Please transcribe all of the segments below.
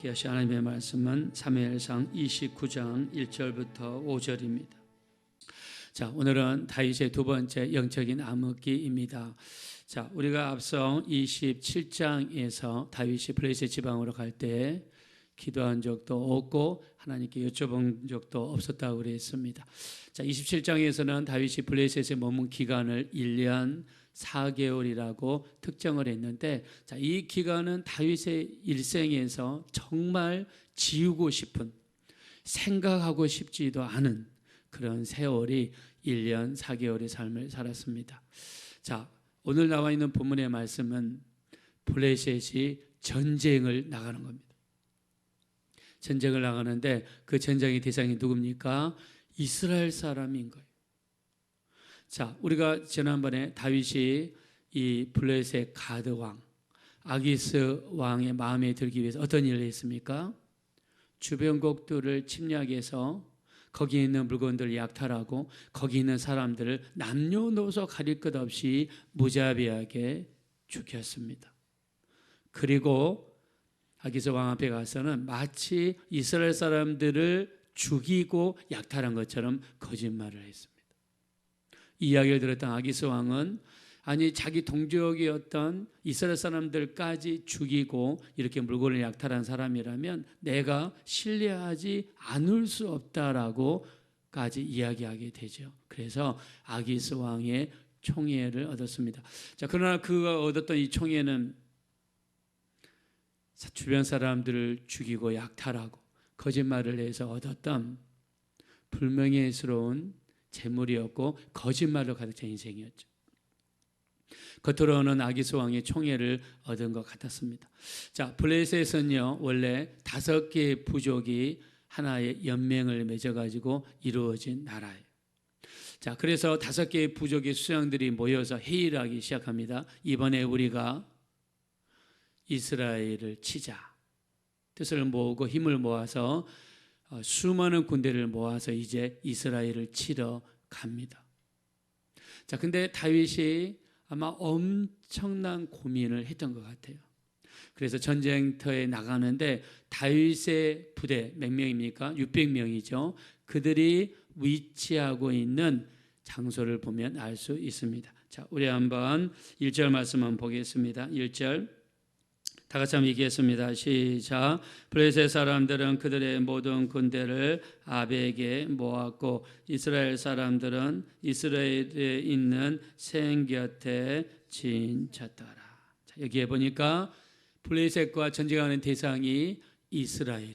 기하시 하나님의 말씀은 사무엘상 29장 1절부터 5절입니다. 자, 오늘은 다윗의 두 번째 영적인 암흑기입니다. 자, 우리가 앞서 27장에서 다윗이 블레셋 지방으로 갈 때 기도한 적도 없고 하나님께 여쭤본 적도 없었다고 그랬습니다. 자, 27장에서는 다윗이 블레셋에 머문 기간을 1년 4개월이라고 특정을 했는데, 자, 이 기간은 다윗의 일생에서 정말 지우고 싶은, 생각하고 싶지도 않은 그런 세월이 1년 4개월의 삶을 살았습니다. 자, 오늘 나와 있는 본문의 말씀은 블레셋이 전쟁을 나가는 겁니다. 전쟁을 나가는데 그 전쟁의 대상이 누굽니까? 이스라엘 사람인 거예요. 자, 우리가 지난번에 다윗이 이 블레셋 가드 왕 아기스 왕의 마음에 들기 위해서 어떤 일을 했습니까? 주변국들을 침략해서 거기에 있는 물건들을 약탈하고 거기 있는 사람들을 남녀노소 가릴 것 없이 무자비하게 죽였습니다. 그리고 아기스 왕 앞에 가서는 마치 이스라엘 사람들을 죽이고 약탈한 것처럼 거짓말을 했습니다. 이 이야기를 들었던 아기스 왕은 아니 자기 동족이었던 이스라엘 사람들까지 죽이고 이렇게 물건을 약탈한 사람이라면 내가 신뢰하지 않을 수 없다라고까지 이야기하게 되죠. 그래서 아기스 왕의 총애를 얻었습니다. 자, 그러나 그가 얻었던 이 총애는 주변 사람들을 죽이고 약탈하고 거짓말을 해서 얻었던 불명예스러운 재물이었고 거짓말로 가득 찬 인생이었죠. 겉으로는 아기스 왕의 총애를 얻은 것 같았습니다. 자, 블레셋은요 원래 5개의 부족이 하나의 연맹을 맺어가지고 이루어진 나라예요. 자, 그래서 5개의 부족의 수장들이 모여서 회의를 하기 시작합니다. 이번에 우리가 이스라엘을 치자. 뜻을 모으고 힘을 모아서 수많은 군대를 모아서 이제 이스라엘을 치러 갑니다. 자, 근데 다윗이 아마 엄청난 고민을 했던 것 같아요. 그래서 전쟁터에 나가는데 다윗의 부대 몇 명입니까? 600명이죠. 그들이 위치하고 있는 장소를 보면 알 수 있습니다. 자, 우리 한번 1절 말씀 한번 보겠습니다. 1절 다 같이 한번 얘기했습니다. 시작. 블레셋 사람들은 그들의 모든 군대를 아벡에 모았고 이스라엘 사람들은 이스라엘에 있는 생 곁에 진쳤더라. 자, 여기에 보니까 블레셋과 전쟁하는 대상이 이스라엘이에요.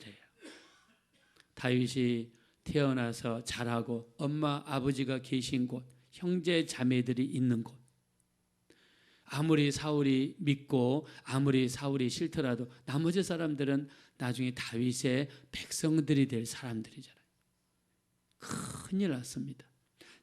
다윗이 태어나서 자라고 엄마 아버지가 계신 곳, 형제 자매들이 있는 곳. 아무리 사울이 믿고 아무리 사울이 싫더라도 나머지 사람들은 나중에 다윗의 백성들이 될 사람들이잖아요. 큰일 났습니다.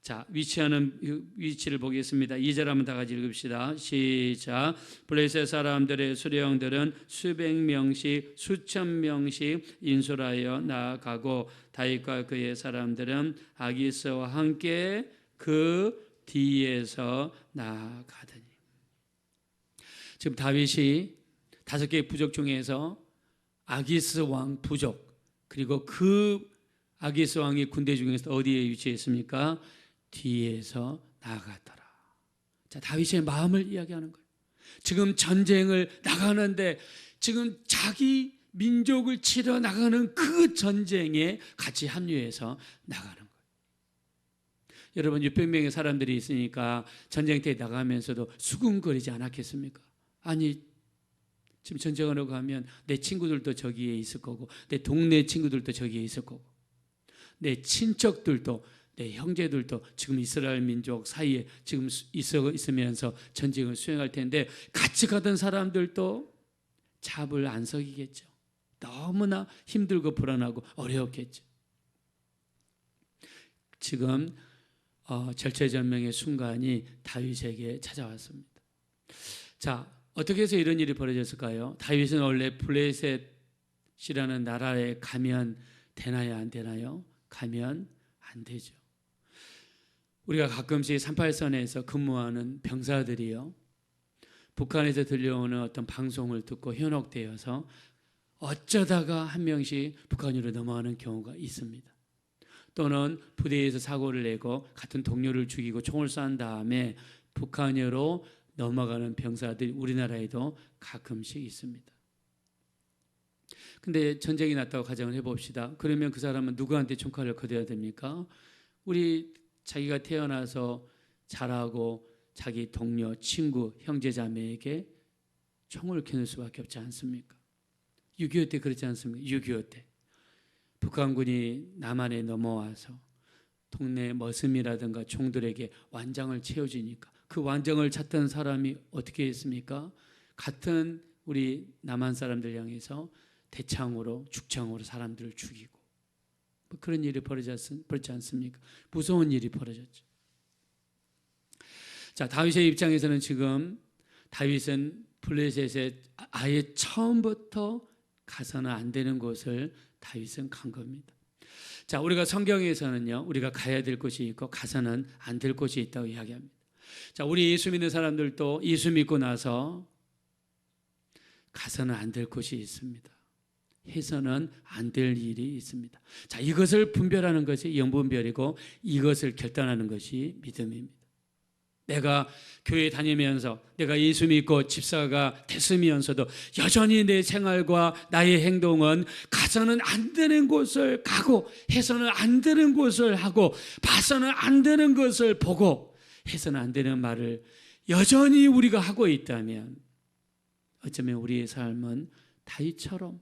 자, 위치를 보겠습니다. 2절 한번 다 같이 읽읍시다. 시작. 블레셋 사람들의 수령들은 수백 명씩 수천 명씩 인솔하여 나아가고 다윗과 그의 사람들은 아기스와 함께 그 뒤에서 나아가더니. 지금 다윗이 5개의 부족 중에서 아기스 왕 부족, 그리고 그 아기스 왕의 군대 중에서 어디에 위치했습니까? 뒤에서 나아갔더라. 자, 다윗의 마음을 이야기하는 거예요. 지금 전쟁을 나가는데 지금 자기 민족을 치러 나가는 그 전쟁에 같이 합류해서 나가는 거예요. 여러분, 600명의 사람들이 있으니까 전쟁터에 나가면서도 수군거리지 않았겠습니까? 아니, 지금 전쟁하러 가면 내 친구들도 저기에 있을 거고 내 동네 친구들도 저기에 있을 거고 내 친척들도 내 형제들도 지금 이스라엘 민족 사이에 지금 있으면서 전쟁을 수행할 텐데 같이 가던 사람들도 잡을 안 서기겠죠. 너무나 힘들고 불안하고 어려웠겠죠. 지금 절체절명의 순간이 다윗에게 찾아왔습니다. 자, 어떻게 해서 이런 일이 벌어졌을까요? 다윗은 원래 블레셋이라는 나라에 가면 되나요? 안 되나요? 가면 안 되죠. 우리가 가끔씩 38선에서 근무하는 병사들이요, 북한에서 들려오는 어떤 방송을 듣고 현혹되어서 어쩌다가 한 명씩 북한으로 넘어가는 경우가 있습니다. 또는 부대에서 사고를 내고 같은 동료를 죽이고 총을 쏜 다음에 북한으로 넘어가는 병사들이 우리나라에도 가끔씩 있습니다. 근데 전쟁이 났다고 가정을 해봅시다. 그러면 그 사람은 누구한테 총칼을 거둬야 됩니까? 우리 자기가 태어나서 자라고 자기 동료, 친구, 형제자매에게 총을 겨눌 수밖에 없지 않습니까? 6.25 때 그렇지 않습니까? 6.25 때 북한군이 남한에 넘어와서 동네 머슴이라든가 총들에게 완장을 채워주니까 그 완장을 찾던 사람이 어떻게 했습니까? 같은 우리 남한 사람들 향해서 대창으로 죽창으로 사람들을 죽이고 뭐 그런 일이 벌어지지 않습니까? 무서운 일이 벌어졌죠. 자, 다윗의 입장에서는 지금 다윗은 블레셋에 아예 처음부터 가서는 안 되는 곳을 다윗은 간 겁니다. 자, 우리가 성경에서는요, 우리가 가야 될 곳이 있고 가서는 안 될 곳이 있다고 이야기합니다. 자, 우리 예수 믿는 사람들도 예수 믿고 나서 가서는 안 될 곳이 있습니다. 해서는 안 될 일이 있습니다. 자, 이것을 분별하는 것이 영분별이고 이것을 결단하는 것이 믿음입니다. 내가 교회 다니면서 내가 예수 믿고 집사가 됐으면서도 여전히 내 생활과 나의 행동은 가서는 안 되는 곳을 가고 해서는 안 되는 곳을 하고 봐서는 안 되는 것을 보고 해서는 안 되는 말을 여전히 우리가 하고 있다면 어쩌면 우리의 삶은 다윗처럼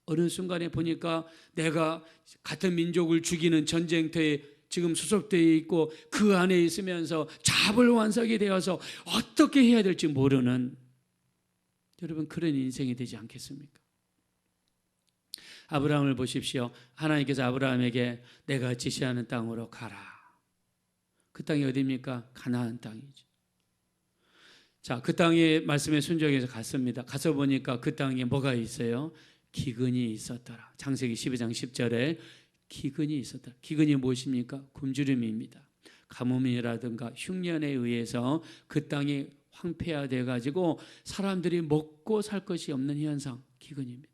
어느 순간에 보니까 내가 같은 민족을 죽이는 전쟁터에 지금 수속되어 있고 그 안에 있으면서 자불완석이 되어서 어떻게 해야 될지 모르는 여러분 그런 인생이 되지 않겠습니까? 아브라함을 보십시오. 하나님께서 아브라함에게 내가 지시하는 땅으로 가라. 그 땅이 어디입니까? 가나안 땅이죠. 자, 그 땅에 말씀에 순종해서 갔습니다. 가서 보니까 그 땅에 뭐가 있어요? 기근이 있었더라. 창세기 12장 10절에 기근이 있었다. 기근이 무엇입니까? 굶주림입니다. 가뭄이라든가 흉년에 의해서 그 땅이 황폐화되어 가지고 사람들이 먹고 살 것이 없는 현상, 기근입니다.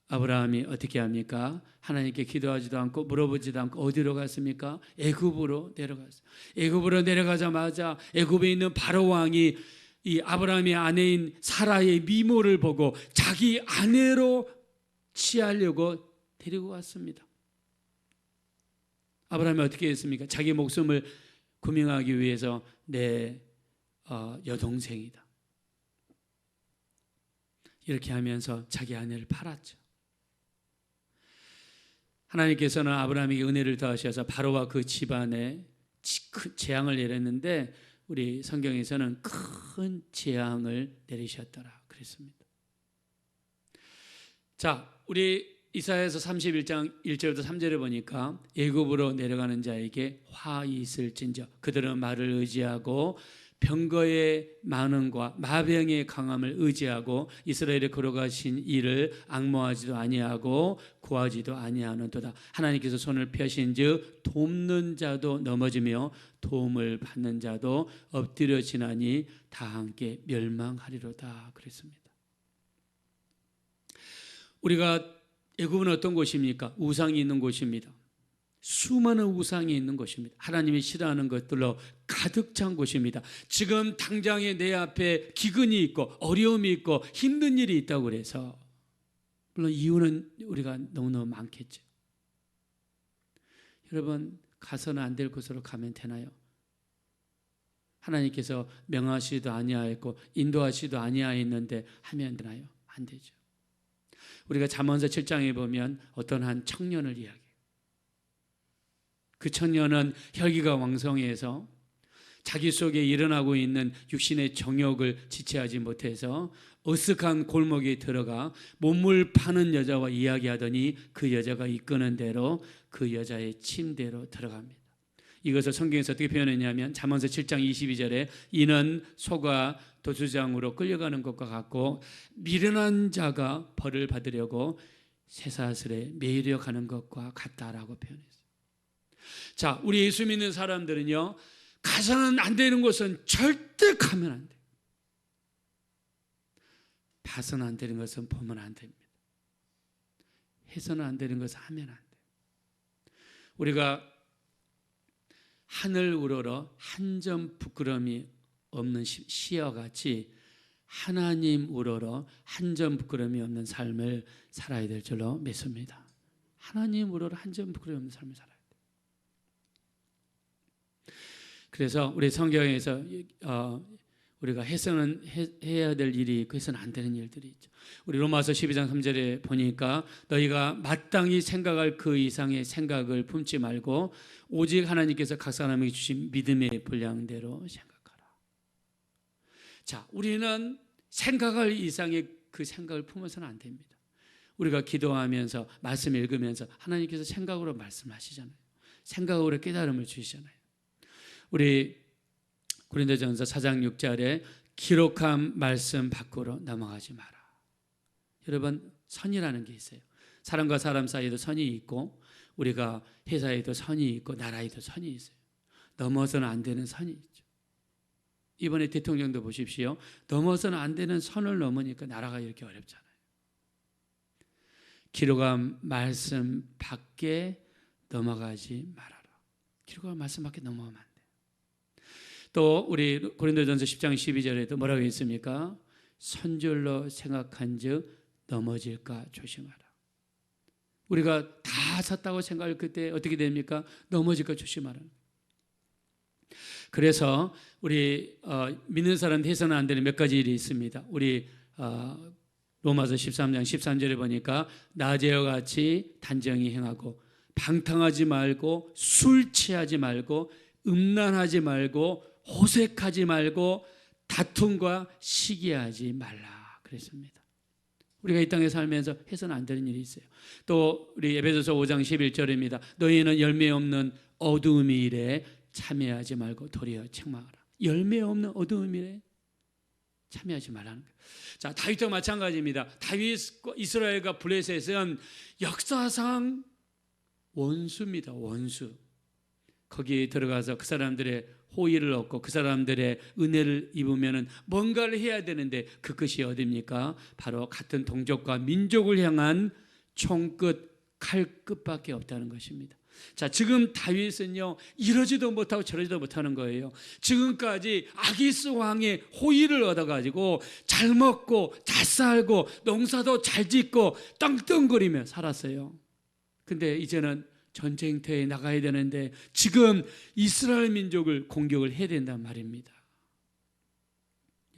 아브라함이 어떻게 합니까? 하나님께 기도하지도 않고 물어보지도 않고 어디로 갔습니까? 애굽으로 내려갔어요. 애굽으로 내려가자마자 애굽에 있는 바로 왕이 이 아브라함의 아내인 사라의 미모를 보고 자기 아내로 취하려고 데리고 왔습니다. 아브라함이 어떻게 했습니까? 자기 목숨을 구명하기 위해서 내 여동생이다. 이렇게 하면서 자기 아내를 팔았죠. 하나님께서는 아브라함에게 은혜를 더하셔서 바로와 그 집안에 재앙을 내렸는데 우리 성경에서는 큰 재앙을 내리셨더라 그랬습니다. 자, 우리 이사야서 31장 1절부터 3절에 보니까 애굽으로 내려가는 자에게 화이 있을진저 그들은 말을 의지하고 병거의 많음과 마병의 강함을 의지하고 이스라엘에 걸어가신 이를 앙모하지도 아니하고 구하지도 아니하는도다. 하나님께서 손을 펴신즉 돕는 자도 넘어지며 도움을 받는 자도 엎드려 지나니 다 함께 멸망하리로다 그랬습니다. 우리가 애굽은 어떤 곳입니까? 우상이 있는 곳입니다. 수많은 우상이 있는 곳입니다. 하나님이 싫어하는 것들로 가득 찬 곳입니다. 지금 당장에 내 앞에 기근이 있고 어려움이 있고 힘든 일이 있다고 그래서 물론 이유는 우리가 너무너무 많겠죠. 여러분 가서는 안 될 곳으로 가면 되나요? 하나님께서 명하시도 아니하였고 인도하시도 아니하였는데 하면 되나요? 안 되죠. 우리가 잠언서 7장에 보면 어떤 한 청년을 이야기해요. 그 청년은 혈기가 왕성해서 자기 속에 일어나고 있는 육신의 정욕을 지체하지 못해서 어색한 골목에 들어가 몸을 파는 여자와 이야기하더니 그 여자가 이끄는 대로 그 여자의 침대로 들어갑니다. 이것을 성경에서 어떻게 표현했냐면 잠언서 7장 22절에 이는 소가 도수장으로 끌려가는 것과 같고 미련한 자가 벌을 받으려고 쇠사슬에 매이려 가는 것과 같다라고 표현했어요. 자, 우리 예수 믿는 사람들은요 가서는 안 되는 곳은 절대 가면 안 돼요. 봐서는 안 되는 것은 보면 안 됩니다. 해서는 안 되는 것은 하면 안 돼요. 우리가 하늘 우러러 한 점 부끄러움이 없는 시와 같이 하나님 우러러 한 점 부끄러움이 없는 삶을 살아야 될 줄로 믿습니다. 하나님 우러러 한 점 부끄러움이 없는 삶을 살아야 돼요. 그래서 우리 성경에서 우리가 해서는 해야 될 일이 있고 해서는 안 되는 일들이 있죠. 우리 로마서 12장 3절에 보니까 너희가 마땅히 생각할 그 이상의 생각을 품지 말고 오직 하나님께서 각 사람에게 주신 믿음의 분량대로 생각하라. 자, 우리는 생각할 이상의 그 생각을 품어서는 안 됩니다. 우리가 기도하면서 말씀 읽으면서 하나님께서 생각으로 말씀하시잖아요. 생각으로 깨달음을 주시잖아요. 우리 고린도전서 4장 6절에 기록한 말씀 밖으로 넘어가지 마라. 여러분, 선이라는 게 있어요. 사람과 사람 사이에도 선이 있고 우리가 회사에도 선이 있고 나라에도 선이 있어요. 넘어서는 안 되는 선이 있죠. 이번에 대통령도 보십시오. 넘어서는 안 되는 선을 넘으니까 나라가 이렇게 어렵잖아요. 기록한 말씀 밖에 넘어가지 말아라. 기록한 말씀 밖에 넘어가면 안 돼요. 또 우리 고린도전서 10장 12절에도 뭐라고 했습니까? 선줄로 생각한즉 넘어질까 조심하라. 우리가 다 섰다고 생각할 그때 어떻게 됩니까? 넘어질까 조심하라. 그래서 우리 믿는 사람들 해서는 안 되는 몇 가지 일이 있습니다. 우리 로마서 13장 13절에 보니까 낮에와 같이 단정히 행하고 방탕하지 말고 술 취하지 말고 음란하지 말고 호색하지 말고 다툼과 시기하지 말라 그랬습니다. 우리가 이 땅에 살면서 해서는 안 되는 일이 있어요. 또 우리 에베소서 5장 11절입니다. 너희는 열매 없는 어두움의 일에 참여하지 말고 도리어 책망하라. 열매 없는 어두움 일에 참여하지 말라는 거예요. 자, 다윗과 마찬가지입니다. 다윗과 이스라엘과 블레셋은 역사상 원수입니다. 원수. 거기에 들어가서 그 사람들의 호의를 얻고 그 사람들의 은혜를 입으면 뭔가를 해야 되는데 그것이 어디입니까? 바로 같은 동족과 민족을 향한 총끝, 칼끝밖에 없다는 것입니다. 자, 지금 다윗은요 이러지도 못하고 저러지도 못하는 거예요. 지금까지 아기스 왕의 호의를 얻어가지고 잘 먹고 잘 살고 농사도 잘 짓고 떵떵거리며 살았어요. 근데 이제는 전쟁터에 나가야 되는데 지금 이스라엘 민족을 공격을 해야 된단 말입니다.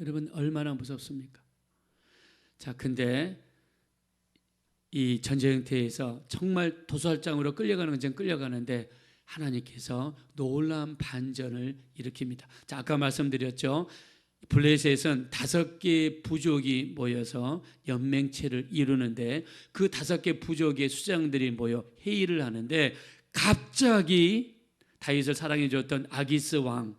여러분 얼마나 무섭습니까? 자, 근데 이 전쟁터에서 정말 도살장으로 끌려가는 건 끌려가는데 하나님께서 놀라운 반전을 일으킵니다. 자, 아까 말씀드렸죠. 블레셋은 5개 부족이 모여서 연맹체를 이루는데 그 5개 부족의 수장들이 모여 회의를 하는데 갑자기 다윗을 사랑해 줬던 아기스 왕,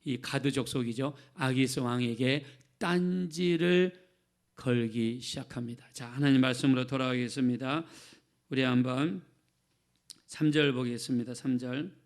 이 가드 족속이죠. 아기스 왕에게 딴지를 걸기 시작합니다. 자, 하나님 말씀으로 돌아가겠습니다. 우리 한번 3절 보겠습니다. 3절.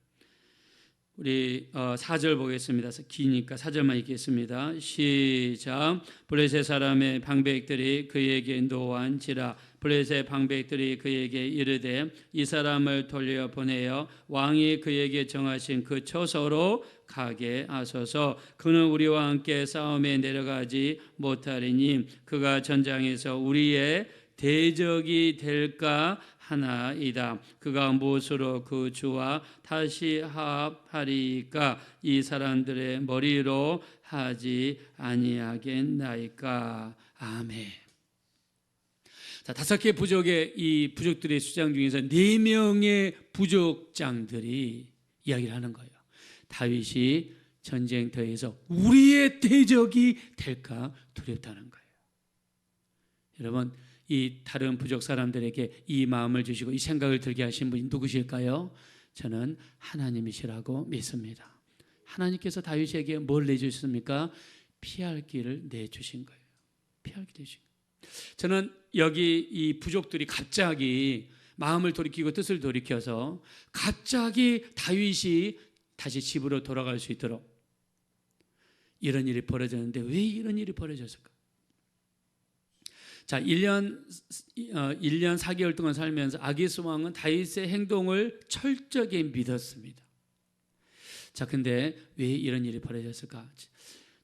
우리 4절 보겠습니다. 기니까 4절만 읽겠습니다. 시작. 블레셋 사람의 방백들이 그에게 노한지라. 블레셋 방백들이 그에게 이르되 이 사람을 돌려 보내어 왕이 그에게 정하신 그 처소로 가게 하소서. 그는 우리와 함께 싸움에 내려가지 못하리니 그가 전장에서 우리의 대적이 될까 하나이다. 그가 무엇으로 그 주와 다시 화합하리까? 이 사람들의 머리로 하지 아니하겠나이까? 아멘. 자, 5개 부족의 이 부족들의 수장 중에서 4명의 부족장들이 이야기를 하는 거예요. 다윗이 전쟁터에서 우리의 대적이 될까 두렵다는 거예요. 여러분, 이 다른 부족 사람들에게 이 마음을 주시고 이 생각을 들게 하신 분이 누구실까요? 저는 하나님이시라고 믿습니다. 하나님께서 다윗에게 뭘 내주셨습니까? 피할 길을 내주신 거예요. 피할 길을 내주신 거예요. 저는 여기 이 부족들이 갑자기 마음을 돌이키고 뜻을 돌이켜서 갑자기 다윗이 다시 집으로 돌아갈 수 있도록 이런 일이 벌어졌는데 왜 이런 일이 벌어졌을까? 자, 1년 4개월 동안 살면서 아기스 왕은 다윗의 행동을 철저하게 믿었습니다. 자, 근데 왜 이런 일이 벌어졌을까?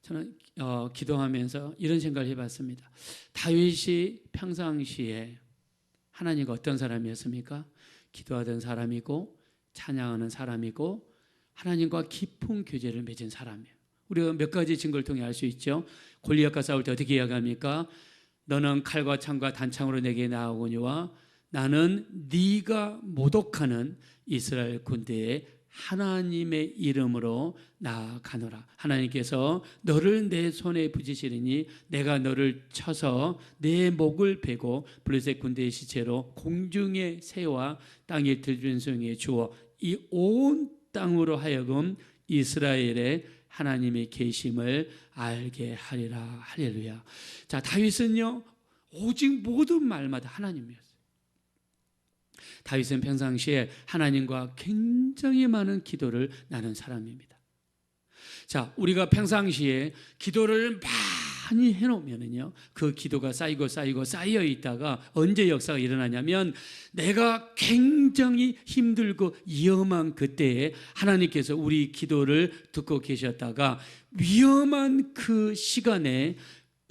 저는 기도하면서 이런 생각을 해봤습니다. 다윗이 평상시에 하나님과 어떤 사람이었습니까? 기도하던 사람이고 찬양하는 사람이고 하나님과 깊은 교제를 맺은 사람이에요. 우리가 몇 가지 증거를 통해 알 수 있죠. 골리앗과 싸울 때 어떻게 이야기합니까? 너는 칼과 창과 단창으로 내게 나아오거니와 나는 네가 모독하는 이스라엘 군대의 하나님의 이름으로 나아가노라. 하나님께서 너를 내 손에 부지시리니 내가 너를 쳐서 내 목을 베고 블레셋 군대의 시체로 공중의 새와 땅의 들짐승에 주어 이 온 땅으로 하여금 이스라엘의 하나님의 계심을 알게 하리라. 할렐루야. 자, 다윗은요 오직 모든 말마다 하나님이었어요. 다윗은 평상시에 하나님과 굉장히 많은 기도를 나눈 사람입니다. 자, 우리가 평상시에 기도를 많이 해놓으면요, 그 기도가 쌓이고 쌓여 있다가 언제 역사가 일어나냐면 내가 굉장히 힘들고 위험한 그때에 하나님께서 우리 기도를 듣고 계셨다가 위험한 그 시간에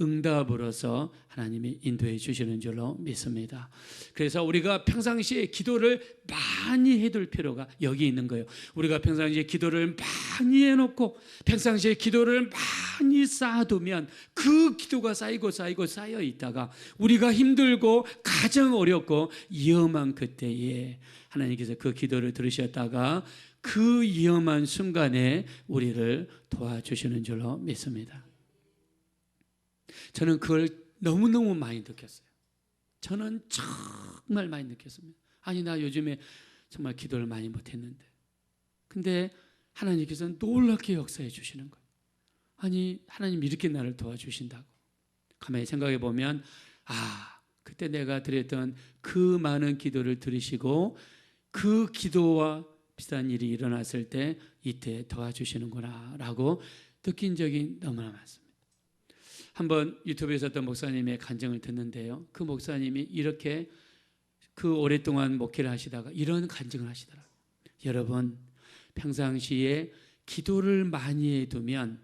응답으로서 하나님이 인도해 주시는 줄로 믿습니다. 그래서 우리가 평상시에 기도를 많이 해둘 필요가 여기 있는 거예요. 우리가 평상시에 기도를 많이 해놓고 평상시에 기도를 많이 쌓아두면 그 기도가 쌓여 있다가 우리가 힘들고 가장 어렵고 위험한 그때에 하나님께서 그 기도를 들으셨다가 그 위험한 순간에 우리를 도와주시는 줄로 믿습니다. 저는 그걸 너무너무 많이 느꼈어요. 저는 정말 많이 느꼈습니다. 아니, 나 요즘에 정말 기도를 많이 못했는데 근데 하나님께서는 놀랍게 역사해 주시는 거예요. 아니, 하나님 이렇게 나를 도와주신다고. 가만히 생각해 보면 그때 내가 드렸던 그 많은 기도를 들으시고 그 기도와 비슷한 일이 일어났을 때 이때 도와주시는구나 라고 느낀 적이 너무나 많습니다. 한번 유튜브에서 어떤 목사님의 간증을 듣는데요, 그 목사님이 이렇게 그 오랫동안 목회를 하시다가 이런 간증을 하시더라고요. 여러분, 평상시에 기도를 많이 해두면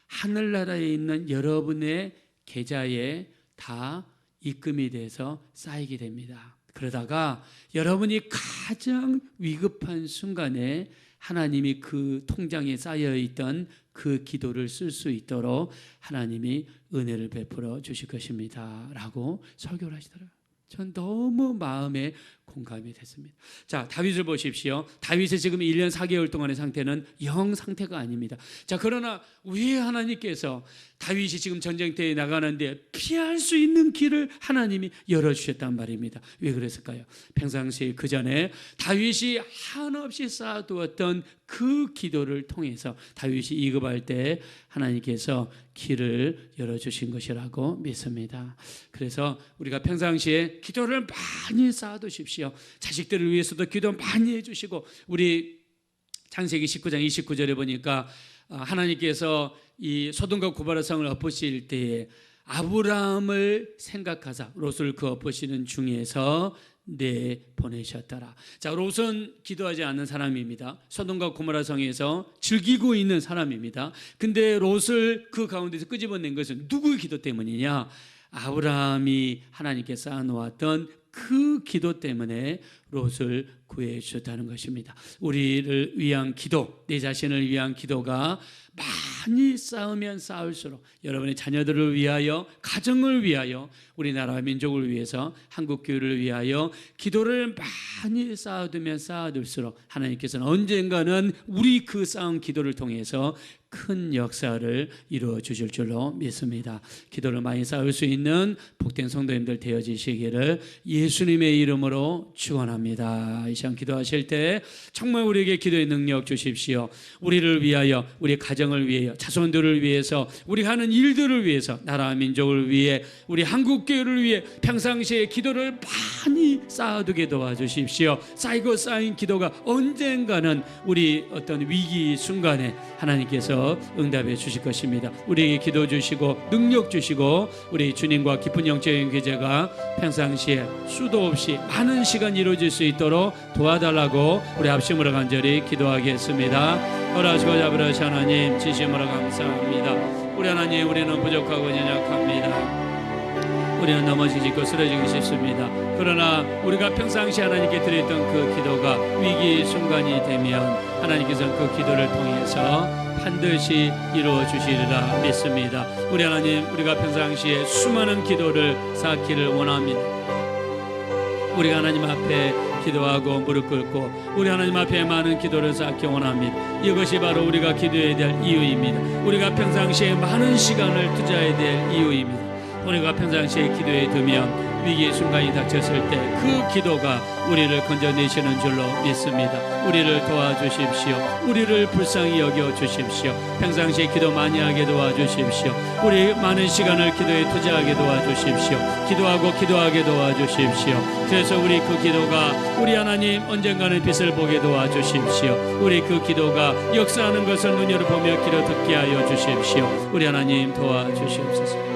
하늘나라에 있는 여러분의 계좌에 다 입금이 돼서 쌓이게 됩니다. 그러다가 여러분이 가장 위급한 순간에 하나님이 그 통장에 쌓여있던 그 기도를 쓸 수 있도록 하나님이 은혜를 베풀어 주실 것입니다 라고 설교를 하시더라고요. 전 너무 마음에 공감이 됐습니다. 자, 다윗을 보십시오. 다윗의 지금 1년 4개월 동안의 상태는 영 상태가 아닙니다. 자, 그러나 왜 하나님께서 다윗이 지금 전쟁터에 나가는데 피할 수 있는 길을 하나님이 열어주셨단 말입니다. 왜 그랬을까요? 평상시에 그 전에 다윗이 한없이 쌓아두었던 그 기도를 통해서 다윗이 위급할 때 하나님께서 길을 열어주신 것이라고 믿습니다. 그래서 우리가 평상시에 기도를 많이 쌓아두십시오. 자식들을 위해서도 기도 많이 해주시고, 우리 창세기 19장 29절에 보니까 하나님께서 이 소돔과 고모라 성을 엎으실 때에 아브라함을 생각하사 롯을 그 엎으시는 중에서 내보내셨더라. 자, 롯은 기도하지 않는 사람입니다. 소돔과 고모라 성에서 즐기고 있는 사람입니다. 근데 롯을 그 가운데서 끄집어낸 것은 누구의 기도 때문이냐? 아브라함이 하나님께 쌓아놓았던 그 기도 때문에 롯을 구해 주셨다는 것입니다. 우리를 위한 기도, 내 자신을 위한 기도가 많이 쌓으면 쌓을수록 여러분의 자녀들을 위하여, 가정을 위하여, 우리나라 민족을 위해서, 한국교회를 위하여 기도를 많이 쌓아두면 쌓아둘수록 하나님께서는 언젠가는 우리 그 쌓은 기도를 통해서 큰 역사를 이루어 주실 줄로 믿습니다. 기도를 많이 쌓을 수 있는 복된 성도님들 되어지시기를 예수님의 이름으로 축원합니다. 이 시간 기도하실 때 정말 우리에게 기도의 능력 주십시오. 우리를 위하여, 우리 가정을 위하여, 자손들을 위해서, 우리가 하는 일들을 위해서, 나라 민족을 위해, 우리 한국교회를 위해 평상시에 기도를 많이 쌓아두게 도와주십시오. 쌓이고 쌓인 기도가 언젠가는 우리 어떤 위기 순간에 하나님께서 응답해 주실 것입니다. 우리에게 기도 주시고 능력 주시고 우리 주님과 깊은 영적인 교제가 평상시에 수도 없이 많은 시간 이루어질 수 있도록 도와달라고 우리 합심으로 간절히 기도하겠습니다. 허락하시고 아버지 하나님, 진심으로 감사합니다. 우리 하나님, 우리는 부족하고 연약합니다. 우리는 넘어지고 쓰러지기 쉽습니다. 그러나 우리가 평상시 하나님께 드렸던 그 기도가 위기 순간이 되면 하나님께서는 그 기도를 통해서 반드시 이루어 주시리라 믿습니다. 우리 하나님, 우리가 평상시에 수많은 기도를 쌓기를 원합니다. 우리가 하나님 앞에 기도하고 무릎 꿇고 우리 하나님 앞에 많은 기도를 쌓기 원합니다. 이것이 바로 우리가 기도해야 될 이유입니다. 우리가 평상시에 많은 시간을 투자해야 될 이유입니다. 우리가 평상시에 기도에 두면 위기의 순간이 닥쳤을 때 그 기도가 우리를 건져내시는 줄로 믿습니다. 우리를 도와주십시오. 우리를 불쌍히 여겨주십시오. 평상시에 기도 많이 하게 도와주십시오. 우리 많은 시간을 기도에 투자하게 도와주십시오. 기도하게 도와주십시오. 그래서 우리 그 기도가 우리 하나님 언젠가는 빛을 보게 도와주십시오. 우리 그 기도가 역사하는 것을 눈여겨 보며 귀로 듣게 하여 주십시오. 우리 하나님 도와주시옵소서.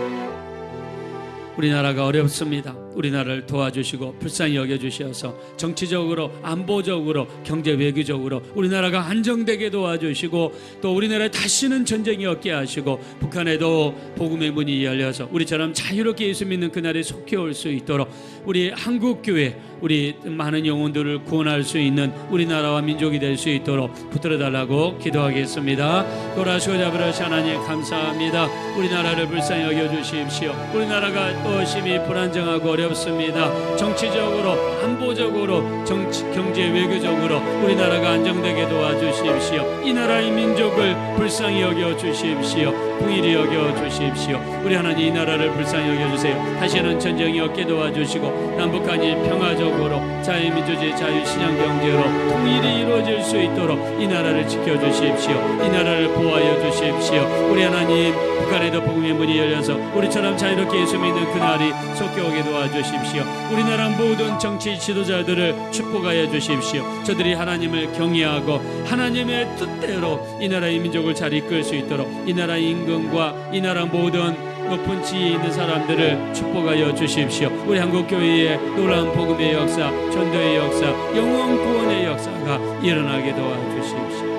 우리나라가 어렵습니다. 우리나라를 도와주시고 불쌍히 여겨주셔서 정치적으로, 안보적으로, 경제 외교적으로 우리나라가 안정되게 도와주시고 또 우리나라에 다시는 전쟁이 없게 하시고 북한에도 복음의 문이 열려서 우리처럼 자유롭게 예수 믿는 그날이 속히 올 수 있도록 우리 한국교회, 우리 많은 영혼들을 구원할 수 있는 우리나라와 민족이 될 수 있도록 붙들어달라고 기도하겠습니다. 돌아오시고 아버지 하나님 감사합니다. 우리나라를 불쌍히 여겨주십시오. 우리나라가 또 심히 불안정하고 어렵습니다. 정치적으로, 안보적으로, 경제 외교적으로 우리나라가 안정되게 도와주십시오. 이 나라의 민족을 불쌍히 여겨주십시오. 긍휼히 여겨주십시오. 우리 하나님 이 나라를 불쌍히 여겨주세요. 다시는 전쟁이 없게 도와주시고 남북한이 평화적으로 자유민주주의 자유시장경제로 통일이 이루어질 수 있도록 이 나라를 지켜주십시오. 이 나라를 보호하여 주십시오. 우리 하나님 북한에도 복음의 문이 열려서 우리처럼 자유롭게 예수 믿는 그날이 속히 오게 도와주십시오. 우리나라 모든 정치 지도자들을 축복하여 주십시오. 저들이 하나님을 경외하고 하나님의 뜻대로 이 나라의 민족을 잘 이끌 수 있도록 이 나라의 임금과 이 나라 모든 높은 지위에 있는 사람들을 축복하여 주십시오. 우리 한국교회의 놀라운 복음의 역사, 전도의 역사, 영원 구원의 역사가 일어나게 도와주십시오.